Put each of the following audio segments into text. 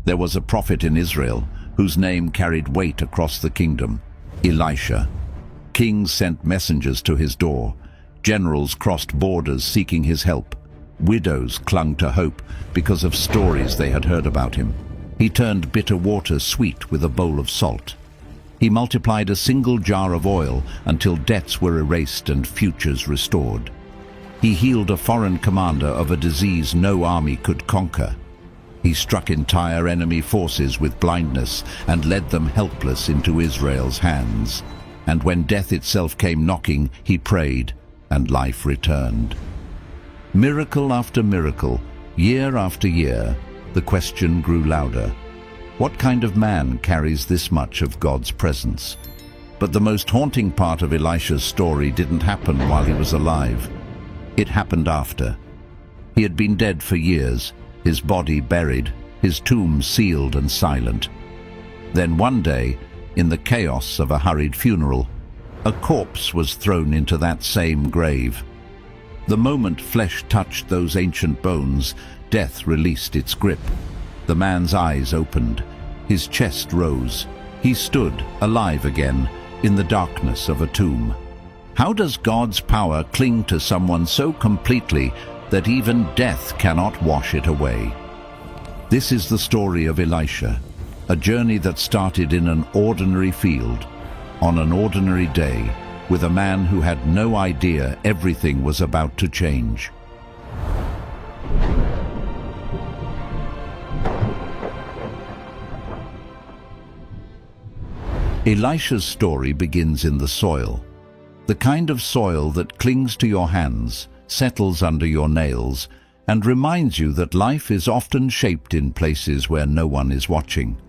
There was a prophet in Israel whose name carried weight across the kingdom, Elisha. Kings sent messengers to his door. Generals crossed borders seeking his help. Widows clung to hope because of stories they had heard about him. He turned bitter water sweet with a bowl of salt. He multiplied a single jar of oil until debts were erased and futures restored. He healed a foreign commander of a disease no army could conquer. He struck entire enemy forces with blindness and led them helpless into Israel's hands. And when death itself came knocking, he prayed, and life returned. Miracle after miracle, year after year, the question grew louder. What kind of man carries this much of God's presence? But the most haunting part of Elisha's story didn't happen while he was alive. It happened after. He had been dead for years, his body buried, his tomb sealed and silent. Then one day, in the chaos of a hurried funeral, a corpse was thrown into that same grave. The moment flesh touched those ancient bones, death released its grip. The man's eyes opened. His chest rose. He stood, alive again, in the darkness of a tomb. How does God's power cling to someone so completely that even death cannot wash it away? This is the story of Elisha, a journey that started in an ordinary field, on an ordinary day, with a man who had no idea everything was about to change. Elisha's story begins in the soil. The kind of soil that clings to your hands, settles under your nails, and reminds you that life is often shaped in places where no one is watching.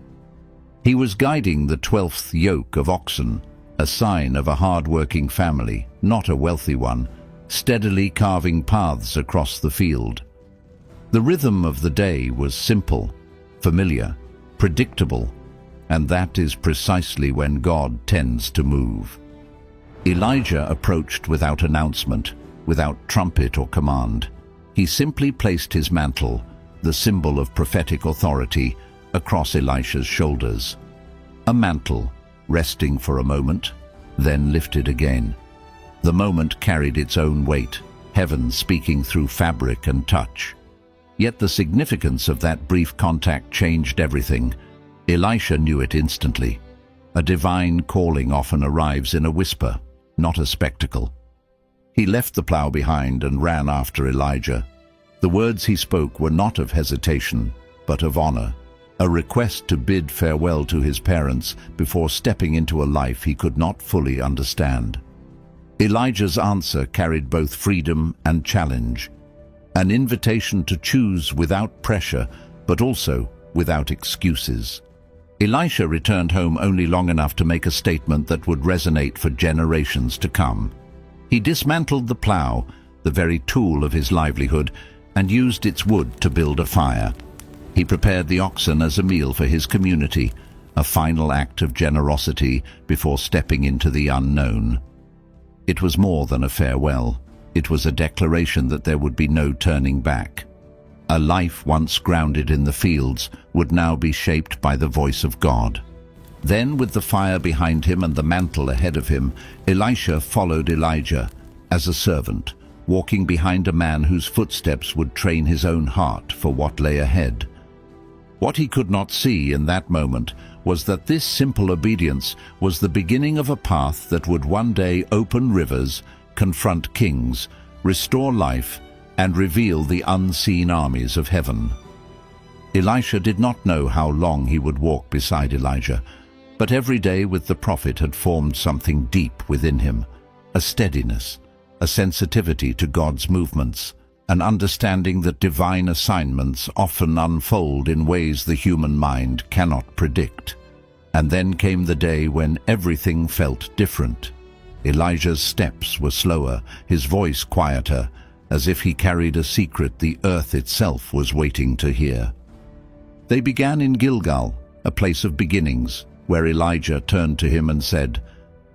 He was guiding the 12th yoke of oxen, a sign of a hard-working family, not a wealthy one, steadily carving paths across the field. The rhythm of the day was simple, familiar, predictable, and that is precisely when God tends to move. Elijah approached without announcement, without trumpet or command. He simply placed his mantle, the symbol of prophetic authority, across Elisha's shoulders. A mantle, resting for a moment, then lifted again. The moment carried its own weight, heaven speaking through fabric and touch. Yet the significance of that brief contact changed everything. Elisha knew it instantly. A divine calling often arrives in a whisper, not a spectacle. He left the plow behind and ran after Elijah. The words he spoke were not of hesitation, but of honor, a request to bid farewell to his parents before stepping into a life he could not fully understand. Elijah's answer carried both freedom and challenge, an invitation to choose without pressure, but also without excuses. Elisha returned home only long enough to make a statement that would resonate for generations to come. He dismantled the plow, the very tool of his livelihood, and used its wood to build a fire. He prepared the oxen as a meal for his community, a final act of generosity before stepping into the unknown. It was more than a farewell. It was a declaration that there would be no turning back. A life once grounded in the fields would now be shaped by the voice of God. Then, with the fire behind him and the mantle ahead of him, Elisha followed Elijah as a servant, walking behind a man whose footsteps would train his own heart for what lay ahead. What he could not see in that moment was that this simple obedience was the beginning of a path that would one day open rivers, confront kings, restore life, and reveal the unseen armies of heaven. Elisha did not know how long he would walk beside Elijah, but every day with the prophet had formed something deep within him, a steadiness, a sensitivity to God's movements, an understanding that divine assignments often unfold in ways the human mind cannot predict. And then came the day when everything felt different. Elijah's steps were slower, his voice quieter, as if he carried a secret the earth itself was waiting to hear. They began in Gilgal, a place of beginnings, where Elijah turned to him and said,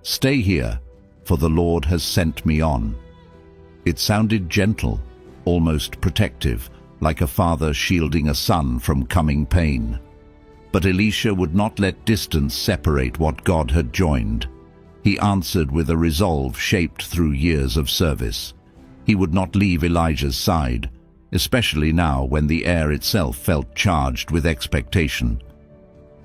"Stay here, for the Lord has sent me on." It sounded gentle, almost protective, like a father shielding a son from coming pain. But Elisha would not let distance separate what God had joined. He answered with a resolve shaped through years of service. He would not leave Elijah's side, especially now when the air itself felt charged with expectation.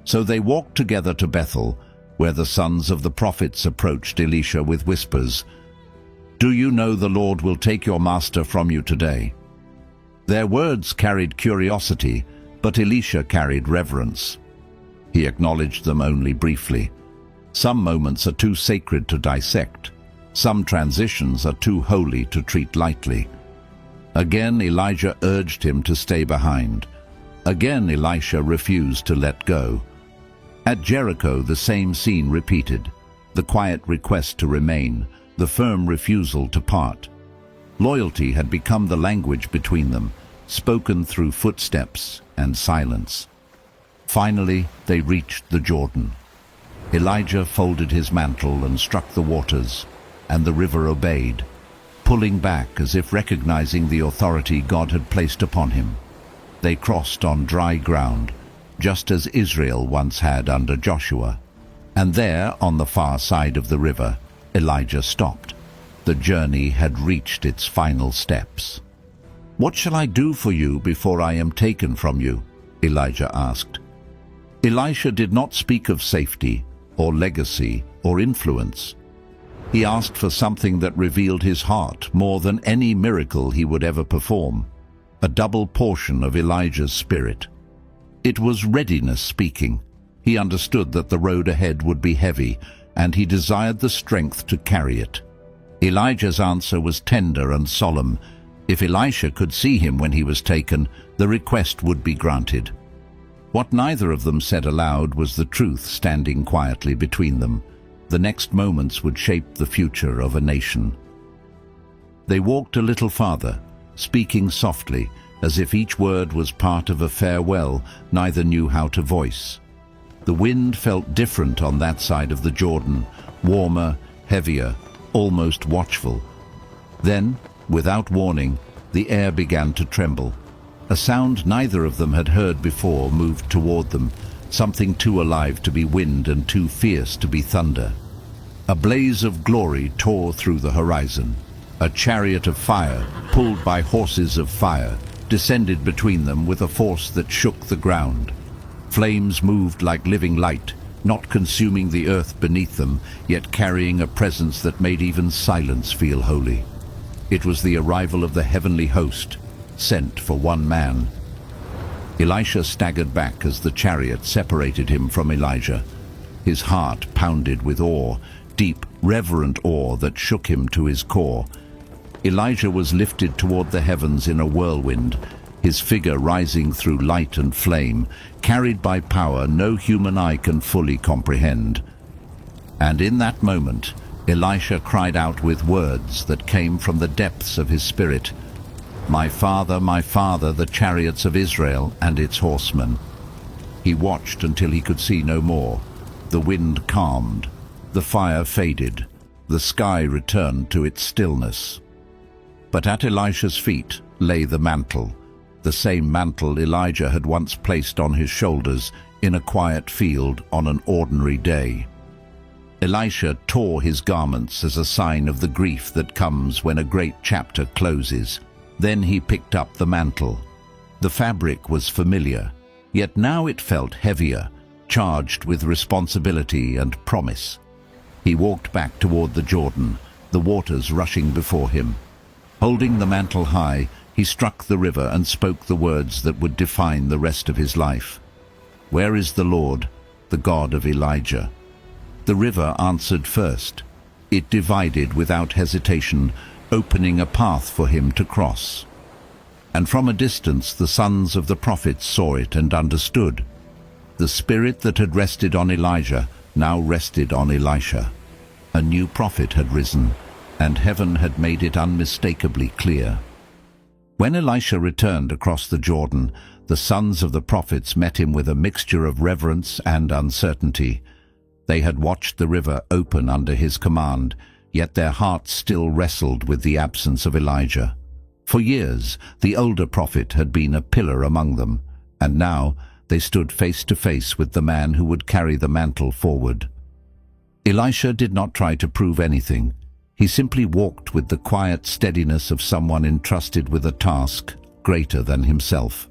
So they walked together to Bethel, where the sons of the prophets approached Elisha with whispers, "Do you know the Lord will take your master from you today?" Their words carried curiosity, but Elisha carried reverence. He acknowledged them only briefly. Some moments are too sacred to dissect. Some transitions are too holy to treat lightly. Again Elijah urged him to stay behind. Again Elisha refused to let go. At Jericho the same scene repeated, the quiet request to remain, the firm refusal to part. Loyalty had become the language between them, spoken through footsteps and silence. Finally they reached the Jordan. Elijah folded his mantle and struck the waters, and the river obeyed, pulling back as if recognizing the authority God had placed upon him. They crossed on dry ground, just as Israel once had under Joshua. And there, on the far side of the river, Elijah stopped. The journey had reached its final steps. "What shall I do for you before I am taken from you?" Elijah asked. Elisha did not speak of safety, or legacy, or influence. He asked for something that revealed his heart more than any miracle he would ever perform, a double portion of Elijah's spirit. It was readiness speaking. He understood that the road ahead would be heavy, and he desired the strength to carry it. Elijah's answer was tender and solemn. If Elisha could see him when he was taken, the request would be granted. What neither of them said aloud was the truth standing quietly between them. The next moments would shape the future of a nation. They walked a little farther, speaking softly, as if each word was part of a farewell neither knew how to voice. The wind felt different on that side of the Jordan, warmer, heavier, almost watchful. Then, without warning, the air began to tremble. A sound neither of them had heard before moved toward them, something too alive to be wind and too fierce to be thunder. A blaze of glory tore through the horizon. A chariot of fire, pulled by horses of fire, descended between them with a force that shook the ground. Flames moved like living light, not consuming the earth beneath them, yet carrying a presence that made even silence feel holy. It was the arrival of the heavenly host, sent for one man. Elisha staggered back as the chariot separated him from Elijah. His heart pounded with awe, deep, reverent awe that shook him to his core. Elijah was lifted toward the heavens in a whirlwind, his figure rising through light and flame, carried by power no human eye can fully comprehend. And in that moment, Elisha cried out with words that came from the depths of his spirit, my father, the chariots of Israel and its horsemen." He watched until he could see no more. The wind calmed, the fire faded, the sky returned to its stillness. But at Elisha's feet lay the mantle, the same mantle Elijah had once placed on his shoulders in a quiet field on an ordinary day. Elisha tore his garments as a sign of the grief that comes when a great chapter closes. Then he picked up the mantle. The fabric was familiar, yet now it felt heavier, charged with responsibility and promise. He walked back toward the Jordan, the waters rushing before him. Holding the mantle high, he struck the river and spoke the words that would define the rest of his life. "Where is the Lord, the God of Elijah?" The river answered first. It divided without hesitation, opening a path for him to cross. And from a distance the sons of the prophets saw it and understood. The spirit that had rested on Elijah now rested on Elisha. A new prophet had risen, and heaven had made it unmistakably clear. When Elisha returned across the Jordan, the sons of the prophets met him with a mixture of reverence and uncertainty. They had watched the river open under his command, yet their hearts still wrestled with the absence of Elijah. For years, the older prophet had been a pillar among them, and now They stood face to face with the man who would carry the mantle forward. Elisha did not try to prove anything. He simply walked with the quiet steadiness of someone entrusted with a task greater than himself.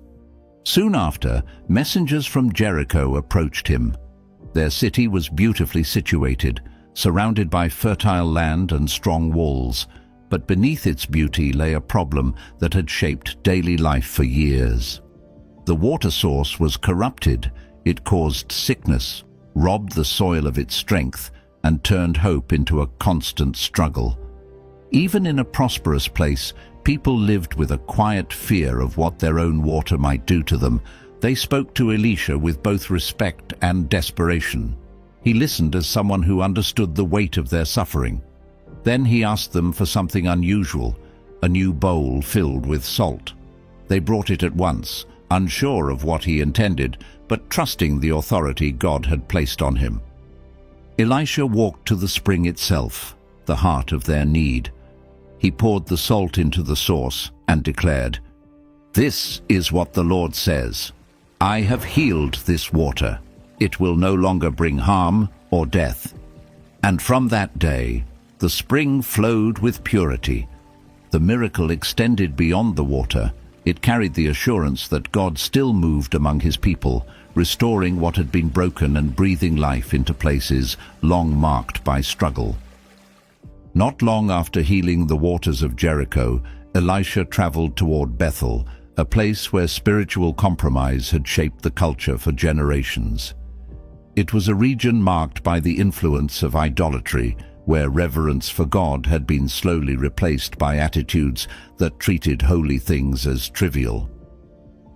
Soon after, messengers from Jericho approached him. Their city was beautifully situated, surrounded by fertile land and strong walls, but beneath its beauty lay a problem that had shaped daily life for years. The water source was corrupted. It caused sickness, robbed the soil of its strength, and turned hope into a constant struggle. Even in a prosperous place, people lived with a quiet fear of what their own water might do to them. They spoke to Elisha with both respect and desperation. He listened as someone who understood the weight of their suffering. Then he asked them for something unusual, a new bowl filled with salt. They brought it at once, unsure of what he intended, but trusting the authority God had placed on him. Elisha walked to the spring itself, the heart of their need. He poured the salt into the source and declared, "This is what the Lord says. I have healed this water. It will no longer bring harm or death." And from that day, the spring flowed with purity. The miracle extended beyond the water. It carried the assurance that God still moved among his people, restoring what had been broken and breathing life into places long marked by struggle. Not long after healing the waters of Jericho, Elisha traveled toward Bethel, a place where spiritual compromise had shaped the culture for generations. It was a region marked by the influence of idolatry, where reverence for God had been slowly replaced by attitudes that treated holy things as trivial.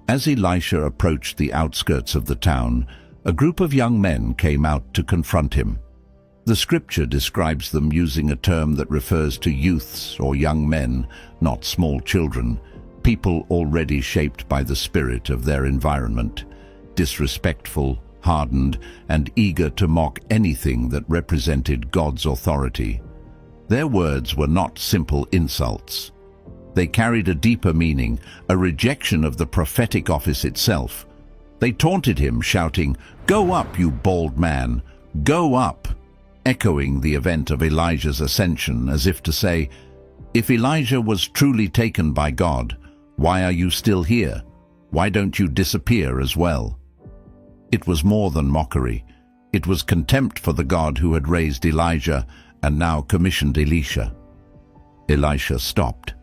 As Elisha approached the outskirts of the town, a group of young men came out to confront him. The scripture describes them using a term that refers to youths or young men, not small children, people already shaped by the spirit of their environment, disrespectful, hardened, and eager to mock anything that represented God's authority. Their words were not simple insults. They carried a deeper meaning, a rejection of the prophetic office itself. They taunted him, shouting, "Go up, you bald man! Go up!" echoing the event of Elijah's ascension as if to say, "If Elijah was truly taken by God, why are you still here? Why don't you disappear as well?" It was more than mockery. It was contempt for the God who had raised Elijah and now commissioned Elisha. Elisha stopped.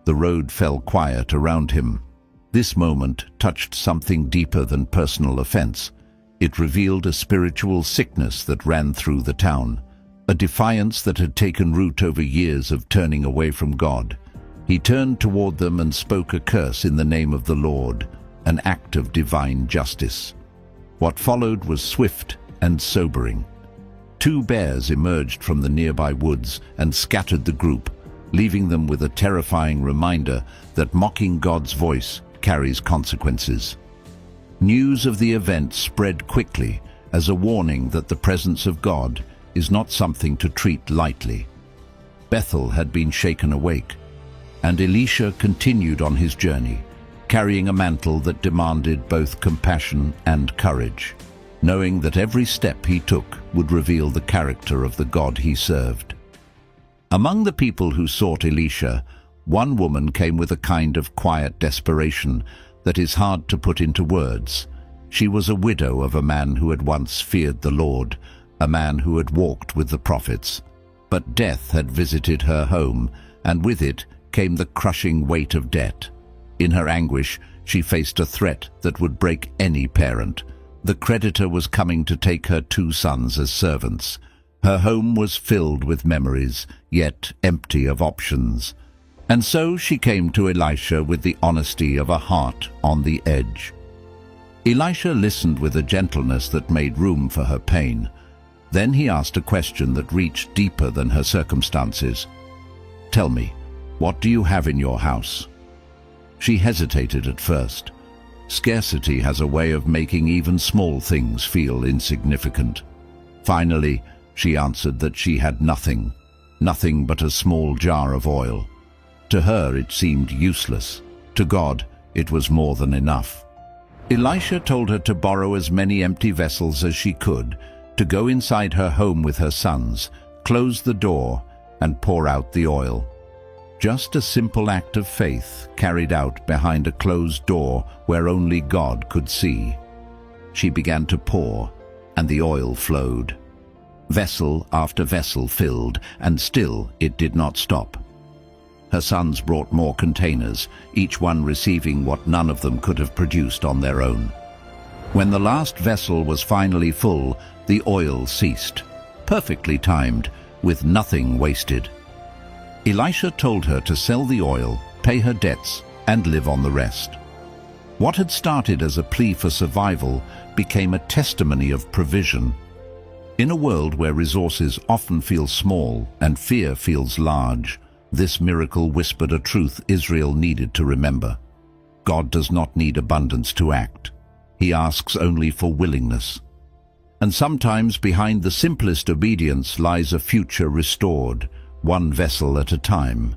The road fell quiet around him. This moment touched something deeper than personal offense. It revealed a spiritual sickness that ran through the town, a defiance that had taken root over years of turning away from God. He turned toward them and spoke a curse in the name of the Lord, an act of divine justice. What followed was swift and sobering. 2 bears emerged from the nearby woods and scattered the group, leaving them with a terrifying reminder that mocking God's voice carries consequences. News of the event spread quickly as a warning that the presence of God is not something to treat lightly. Bethel had been shaken awake, and Elisha continued on his journey, carrying a mantle that demanded both compassion and courage, knowing that every step he took would reveal the character of the God he served. Among the people who sought Elisha, one woman came with a kind of quiet desperation that is hard to put into words. She was a widow of a man who had once feared the Lord, a man who had walked with the prophets. But death had visited her home, and with it came the crushing weight of debt. In her anguish, she faced a threat that would break any parent. The creditor was coming to take her 2 sons as servants. Her home was filled with memories, yet empty of options. And so she came to Elisha with the honesty of a heart on the edge. Elisha listened with a gentleness that made room for her pain. Then he asked a question that reached deeper than her circumstances. "Tell me, what do you have in your house?" She hesitated at first. Scarcity has a way of making even small things feel insignificant. Finally, she answered that she had nothing but a small jar of oil. To her it seemed useless. To God, it was more than enough. Elisha told her to borrow as many empty vessels as she could, to go inside her home with her sons, close the door, and pour out the oil. Just a simple act of faith carried out behind a closed door where only God could see. She began to pour, and the oil flowed. Vessel after vessel filled, and still it did not stop. Her sons brought more containers, each one receiving what none of them could have produced on their own. When the last vessel was finally full, the oil ceased, perfectly timed, with nothing wasted. Elisha told her to sell the oil, pay her debts, and live on the rest. What had started as a plea for survival became a testimony of provision. In a world where resources often feel small and fear feels large, this miracle whispered a truth Israel needed to remember. God does not need abundance to act. He asks only for willingness. And sometimes behind the simplest obedience lies a future restored, one vessel at a time.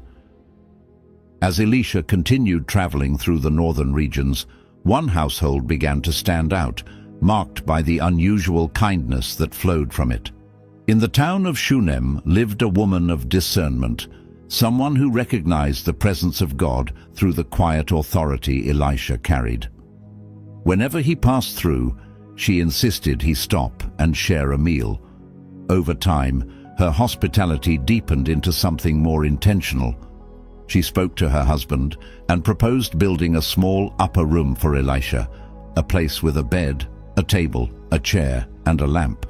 As Elisha continued traveling through the northern regions, one household began to stand out, marked by the unusual kindness that flowed from it. In the town of Shunem lived a woman of discernment, someone who recognized the presence of God through the quiet authority Elisha carried. Whenever he passed through, she insisted he stop and share a meal. Over time, her hospitality deepened into something more intentional. She spoke to her husband and proposed building a small upper room for Elisha, a place with a bed, a table, a chair, and a lamp.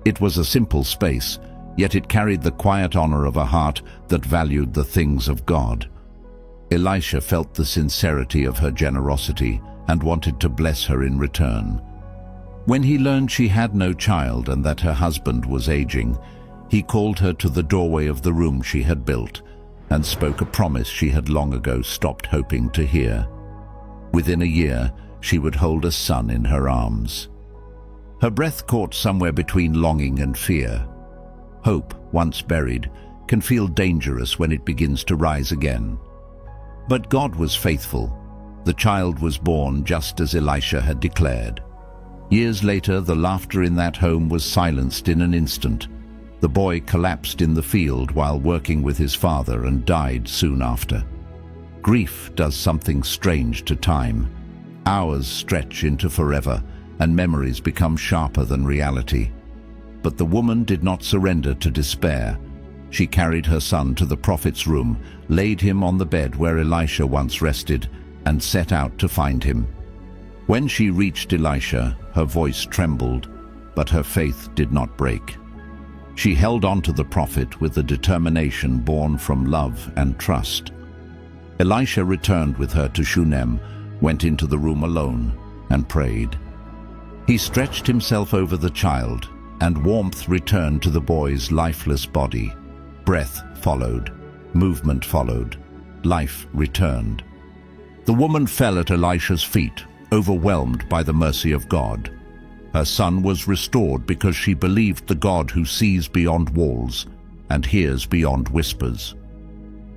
It was a simple space, yet it carried the quiet honor of a heart that valued the things of God. Elisha felt the sincerity of her generosity and wanted to bless her in return. When he learned she had no child and that her husband was aging, he called her to the doorway of the room she had built and spoke a promise she had long ago stopped hoping to hear. Within a year, she would hold a son in her arms. Her breath caught somewhere between longing and fear. Hope, once buried, can feel dangerous when it begins to rise again. But God was faithful. The child was born just as Elisha had declared. Years later, the laughter in that home was silenced in an instant. The boy collapsed in the field while working with his father and died soon after. Grief does something strange to time. Hours stretch into forever, and memories become sharper than reality. But the woman did not surrender to despair. She carried her son to the prophet's room, laid him on the bed where Elisha once rested, and set out to find him. When she reached Elisha, her voice trembled, but her faith did not break. She held on to the prophet with a determination born from love and trust. Elisha returned with her to Shunem, went into the room alone, and prayed. He stretched himself over the child, and warmth returned to the boy's lifeless body. Breath followed, movement followed, life returned. The woman fell at Elisha's feet, overwhelmed by the mercy of God. Her son was restored because she believed the God who sees beyond walls and hears beyond whispers.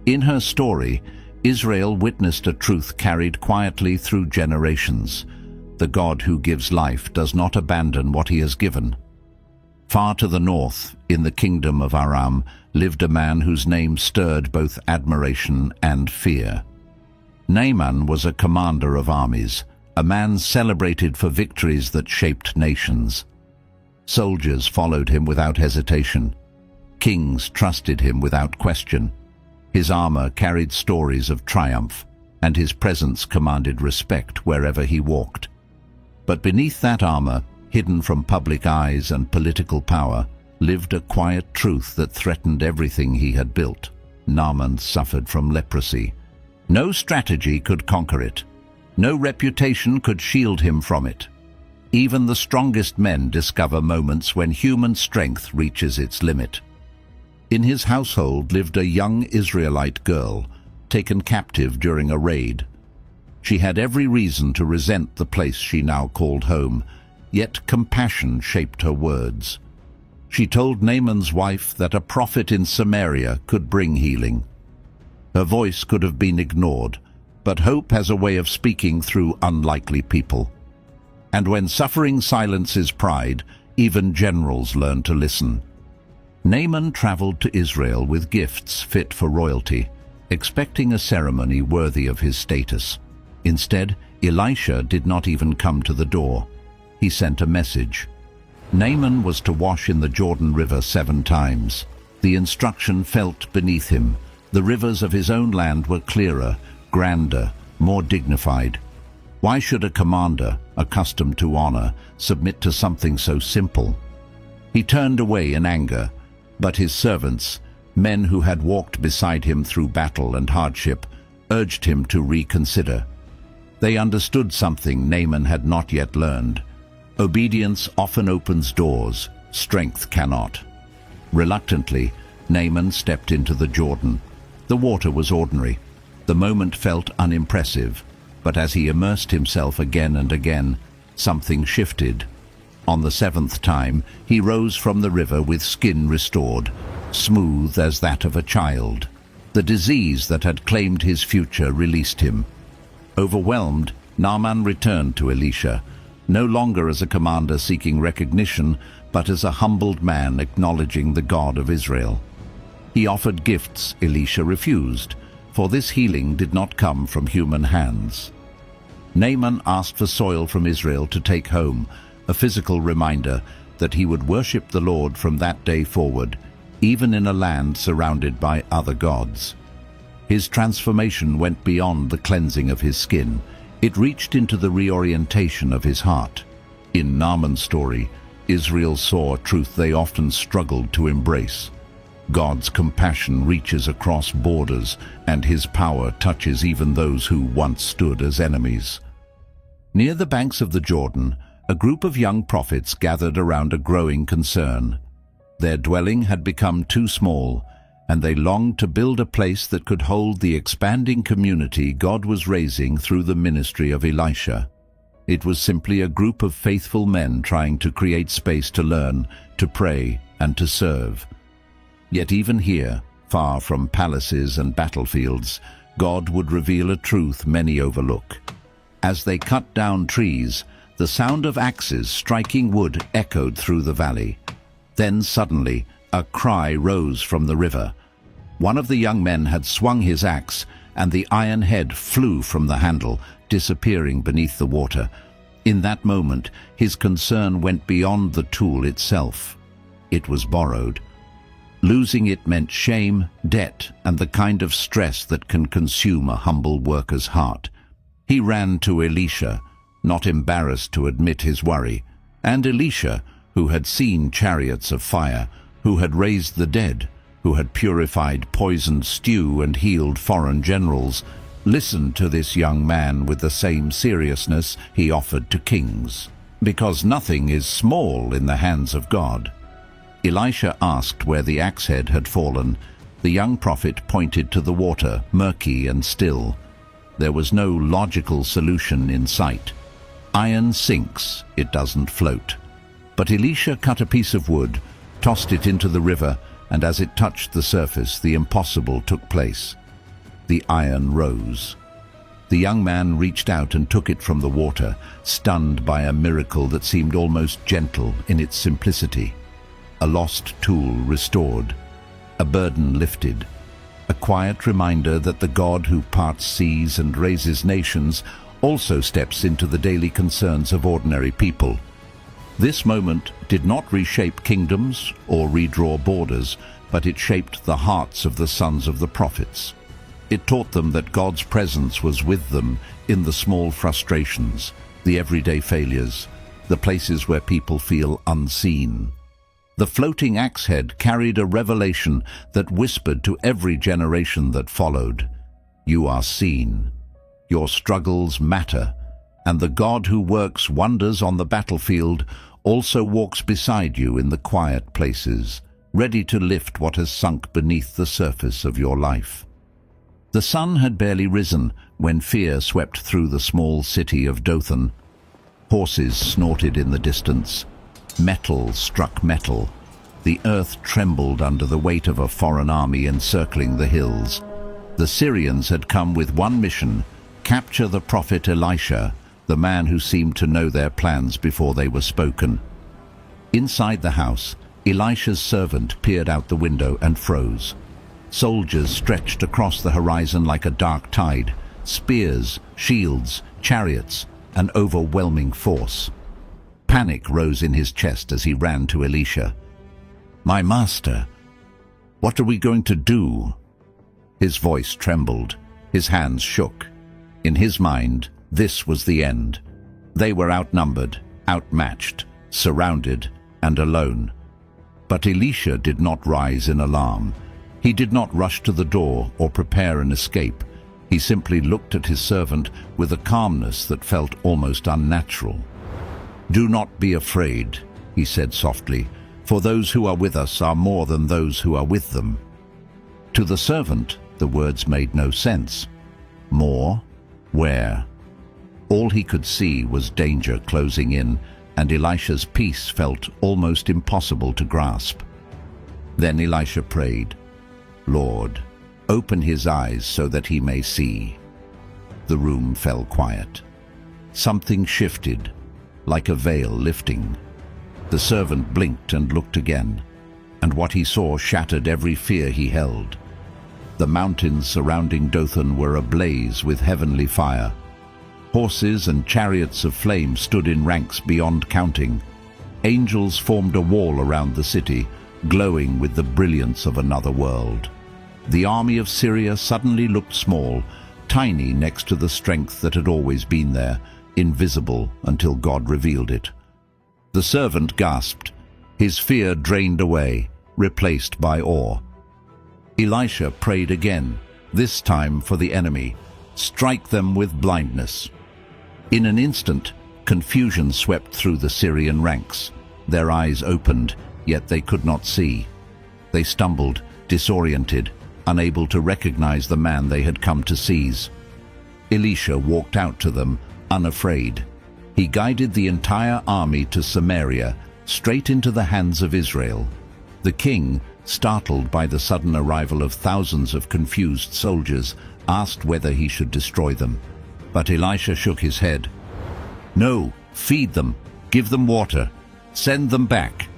In her story, Israel witnessed a truth carried quietly through generations. The God who gives life does not abandon what he has given. Far to the north, in the kingdom of Aram, lived a man whose name stirred both admiration and fear. Naaman was a commander of armies, a man celebrated for victories that shaped nations. Soldiers followed him without hesitation. Kings trusted him without question. His armor carried stories of triumph, and his presence commanded respect wherever he walked. But beneath that armor, hidden from public eyes and political power, lived a quiet truth that threatened everything he had built. Naaman suffered from leprosy. No strategy could conquer it. No reputation could shield him from it. Even the strongest men discover moments when human strength reaches its limit. In his household lived a young Israelite girl, taken captive during a raid. She had every reason to resent the place she now called home, yet compassion shaped her words. She told Naaman's wife that a prophet in Samaria could bring healing. Her voice could have been ignored, but hope has a way of speaking through unlikely people. And when suffering silences pride, even generals learn to listen. Naaman traveled to Israel with gifts fit for royalty, expecting a ceremony worthy of his status. Instead, Elisha did not even come to the door. He sent a message. Naaman was to wash in the Jordan River 7 times. The instruction felt beneath him. The rivers of his own land were clearer, grander, more dignified. Why should a commander, accustomed to honor, submit to something so simple? He turned away in anger, but his servants, men who had walked beside him through battle and hardship, urged him to reconsider. They understood something Naaman had not yet learned. Obedience often opens doors, strength cannot. Reluctantly, Naaman stepped into the Jordan. The water was ordinary. The moment felt unimpressive, but as he immersed himself again and again, something shifted. On the 7th time, he rose from the river with skin restored, smooth as that of a child. The disease that had claimed his future released him. Overwhelmed, Naaman returned to Elisha, no longer as a commander seeking recognition, but as a humbled man acknowledging the God of Israel. He offered gifts Elisha refused, for this healing did not come from human hands. Naaman asked for soil from Israel to take home, a physical reminder that he would worship the Lord from that day forward, even in a land surrounded by other gods. His transformation went beyond the cleansing of his skin. It reached into the reorientation of his heart. In Naaman's story, Israel saw a truth they often struggled to embrace. God's compassion reaches across borders, and his power touches even those who once stood as enemies. Near the banks of the Jordan, a group of young prophets gathered around a growing concern. Their dwelling had become too small, and they longed to build a place that could hold the expanding community God was raising through the ministry of Elisha. It was simply a group of faithful men trying to create space to learn, to pray, and to serve. Yet even here, far from palaces and battlefields, God would reveal a truth many overlook. As they cut down trees, the sound of axes striking wood echoed through the valley. Then suddenly, a cry rose from the river. One of the young men had swung his axe, and the iron head flew from the handle, disappearing beneath the water. In that moment, his concern went beyond the tool itself. It was borrowed. Losing it meant shame, debt, and the kind of stress that can consume a humble worker's heart. He ran to Elisha, not embarrassed to admit his worry, and Elisha, who had seen chariots of fire, who had raised the dead, who had purified poisoned stew and healed foreign generals, listened to this young man with the same seriousness he offered to kings. Because nothing is small in the hands of God. Elisha asked where the axe head had fallen. The young prophet pointed to the water, murky and still. There was no logical solution in sight. Iron sinks, it doesn't float. But Elisha cut a piece of wood, tossed it into the river, and as it touched the surface, the impossible took place. The iron rose. The young man reached out and took it from the water, stunned by a miracle that seemed almost gentle in its simplicity. A lost tool restored, a burden lifted, a quiet reminder that the God who parts seas and raises nations also steps into the daily concerns of ordinary people. This moment did not reshape kingdoms or redraw borders, but it shaped the hearts of the sons of the prophets. It taught them that God's presence was with them in the small frustrations, the everyday failures, the places where people feel unseen. The floating axe head carried a revelation that whispered to every generation that followed, "You are seen. Your struggles matter, and the God who works wonders on the battlefield also walks beside you in the quiet places, ready to lift what has sunk beneath the surface of your life." The sun had barely risen when fear swept through the small city of Dothan. Horses snorted in the distance. Metal struck metal. The earth trembled under the weight of a foreign army encircling the hills. The Syrians had come with one mission: capture the prophet Elisha, the man who seemed to know their plans before they were spoken. Inside the house, Elisha's servant peered out the window and froze. Soldiers stretched across the horizon like a dark tide, spears, shields, chariots, an overwhelming force. Panic rose in his chest as he ran to Elisha. "My master, what are we going to do?" His voice trembled, his hands shook. In his mind, this was the end. They were outnumbered, outmatched, surrounded, and alone. But Elisha did not rise in alarm. He did not rush to the door or prepare an escape. He simply looked at his servant with a calmness that felt almost unnatural. "Do not be afraid," he said softly, "for those who are with us are more than those who are with them." To the servant, the words made no sense. More? Where? All he could see was danger closing in, and Elisha's peace felt almost impossible to grasp. Then Elisha prayed, "Lord, open his eyes so that he may see." The room fell quiet. Something shifted, like a veil lifting. The servant blinked and looked again, and what he saw shattered every fear he held. The mountains surrounding Dothan were ablaze with heavenly fire. Horses and chariots of flame stood in ranks beyond counting. Angels formed a wall around the city, glowing with the brilliance of another world. The army of Syria suddenly looked small, tiny next to the strength that had always been there, invisible until God revealed it. The servant gasped, his fear drained away, replaced by awe. Elisha prayed again, this time for the enemy, "Strike them with blindness." In an instant, confusion swept through the Syrian ranks. Their eyes opened, yet they could not see. They stumbled, disoriented, unable to recognize the man they had come to seize. Elisha walked out to them, unafraid. He guided the entire army to Samaria, straight into the hands of Israel. The king, startled by the sudden arrival of thousands of confused soldiers, asked whether he should destroy them. But Elisha shook his head. "No, feed them, give them water, send them back."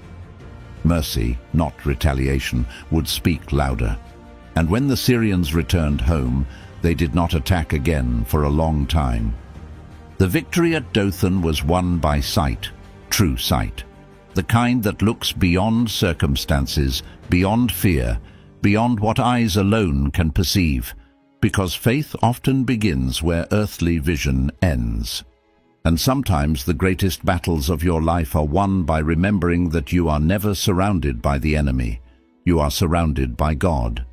Mercy, not retaliation, would speak louder. And when the Syrians returned home, they did not attack again for a long time. The victory at Dothan was won by sight, true sight. The kind that looks beyond circumstances, beyond fear, beyond what eyes alone can perceive, because faith often begins where earthly vision ends. And sometimes the greatest battles of your life are won by remembering that you are never surrounded by the enemy. You are surrounded by God.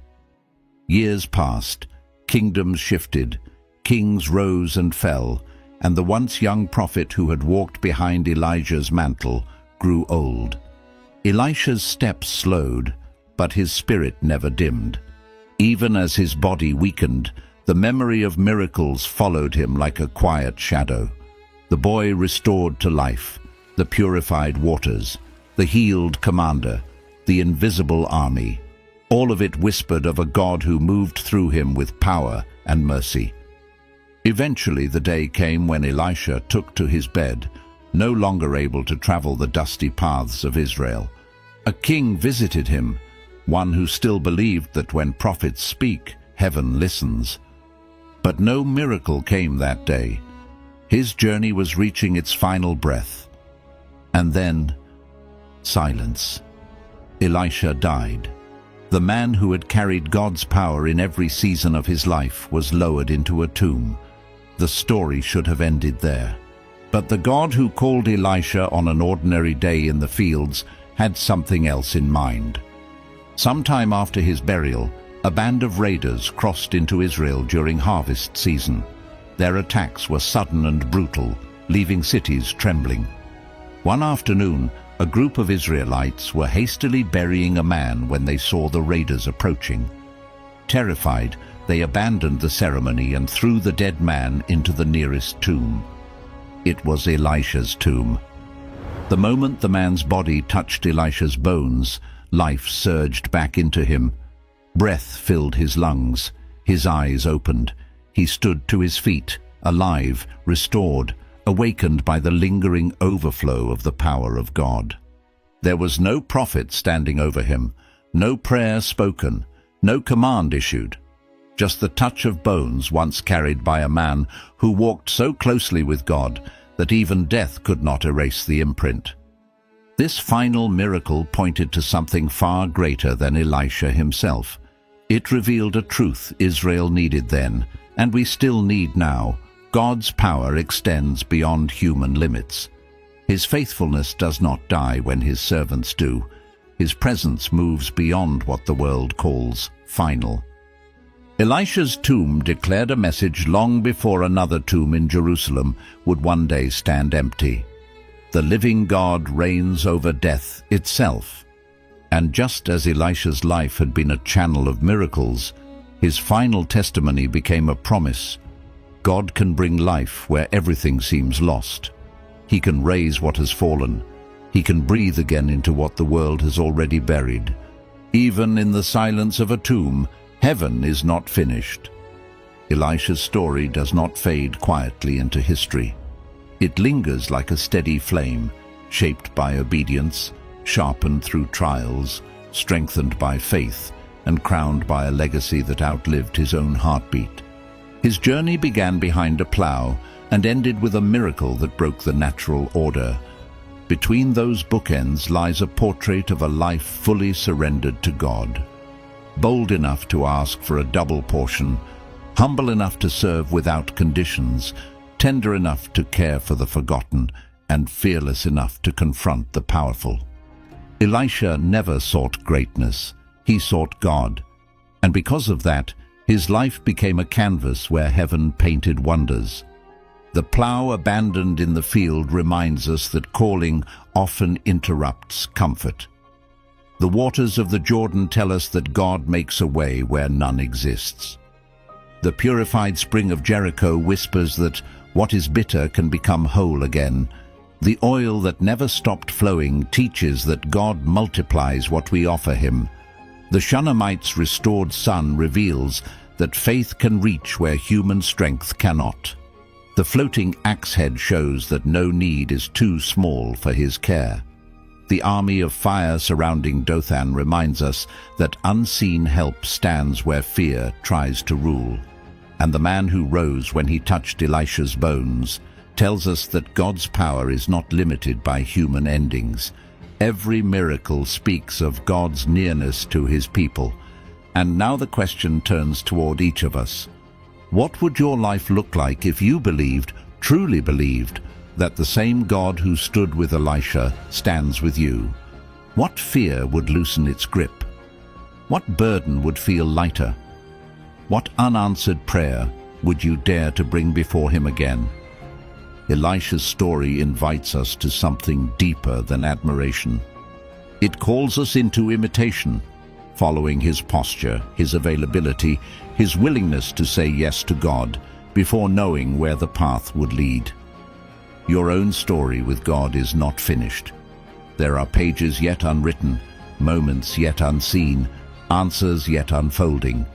Years passed, kingdoms shifted, kings rose and fell, and the once young prophet who had walked behind Elijah's mantle grew old. Elisha's steps slowed, but his spirit never dimmed. Even as his body weakened, the memory of miracles followed him like a quiet shadow. The boy restored to life, the purified waters, the healed commander, the invisible army. All of it whispered of a God who moved through him with power and mercy. Eventually the day came when Elisha took to his bed, no longer able to travel the dusty paths of Israel. A king visited him, one who still believed that when prophets speak, heaven listens. But no miracle came that day. His journey was reaching its final breath. And then, silence. Elisha died. The man who had carried God's power in every season of his life was lowered into a tomb. The story should have ended there. But the God who called Elisha on an ordinary day in the fields had something else in mind. Sometime after his burial, a band of raiders crossed into Israel during harvest season. Their attacks were sudden and brutal, leaving cities trembling. One afternoon, a group of Israelites were hastily burying a man when they saw the raiders approaching. Terrified, they abandoned the ceremony and threw the dead man into the nearest tomb. It was Elisha's tomb. The moment the man's body touched Elisha's bones, life surged back into him. Breath filled his lungs. His eyes opened. He stood to his feet, alive, restored, awakened by the lingering overflow of the power of God. There was no prophet standing over him, no prayer spoken, no command issued, just the touch of bones once carried by a man who walked so closely with God that even death could not erase the imprint. This final miracle pointed to something far greater than Elisha himself. It revealed a truth Israel needed then, and we still need now. God's power extends beyond human limits. His faithfulness does not die when his servants do. His presence moves beyond what the world calls final. Elisha's tomb declared a message long before another tomb in Jerusalem would one day stand empty. The living God reigns over death itself. And just as Elisha's life had been a channel of miracles, his final testimony became a promise. God can bring life where everything seems lost. He can raise what has fallen. He can breathe again into what the world has already buried. Even in the silence of a tomb, heaven is not finished. Elisha's story does not fade quietly into history. It lingers like a steady flame, shaped by obedience, sharpened through trials, strengthened by faith, and crowned by a legacy that outlived his own heartbeat. His journey began behind a plow and ended with a miracle that broke the natural order. Between those bookends lies a portrait of a life fully surrendered to God. Bold enough to ask for a double portion, humble enough to serve without conditions, tender enough to care for the forgotten, and fearless enough to confront the powerful. Elisha never sought greatness, he sought God, and because of that, his life became a canvas where heaven painted wonders. The plow abandoned in the field reminds us that calling often interrupts comfort. The waters of the Jordan tell us that God makes a way where none exists. The purified spring of Jericho whispers that what is bitter can become whole again. The oil that never stopped flowing teaches that God multiplies what we offer him. The Shunammite's restored sun reveals that faith can reach where human strength cannot. The floating axe head shows that no need is too small for his care. The army of fire surrounding Dothan reminds us that unseen help stands where fear tries to rule. And the man who rose when he touched Elisha's bones tells us that God's power is not limited by human endings. Every miracle speaks of God's nearness to his people. And now the question turns toward each of us. What would your life look like if you believed, truly believed, that the same God who stood with Elisha stands with you? What fear would loosen its grip? What burden would feel lighter? What unanswered prayer would you dare to bring before him again? Elisha's story invites us to something deeper than admiration. It calls us into imitation, following his posture, his availability, his willingness to say yes to God before knowing where the path would lead. Your own story with God is not finished. There are pages yet unwritten, moments yet unseen, answers yet unfolding.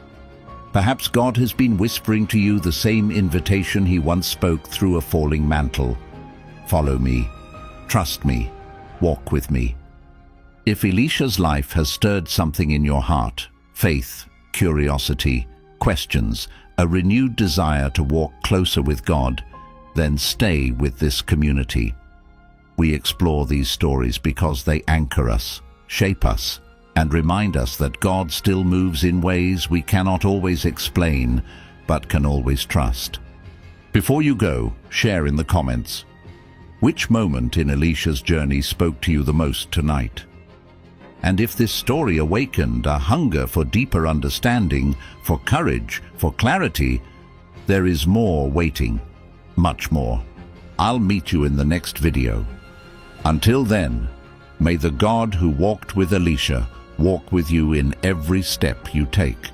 Perhaps God has been whispering to you the same invitation he once spoke through a falling mantle. Follow me, trust me, walk with me. If Elisha's life has stirred something in your heart, faith, curiosity, questions, a renewed desire to walk closer with God, then stay with this community. We explore these stories because they anchor us, shape us, and remind us that God still moves in ways we cannot always explain, but can always trust. Before you go, share in the comments. Which moment in Elisha's journey spoke to you the most tonight? And if this story awakened a hunger for deeper understanding, for courage, for clarity, there is more waiting, much more. I'll meet you in the next video. Until then, may the God who walked with Elisha walk with you in every step you take.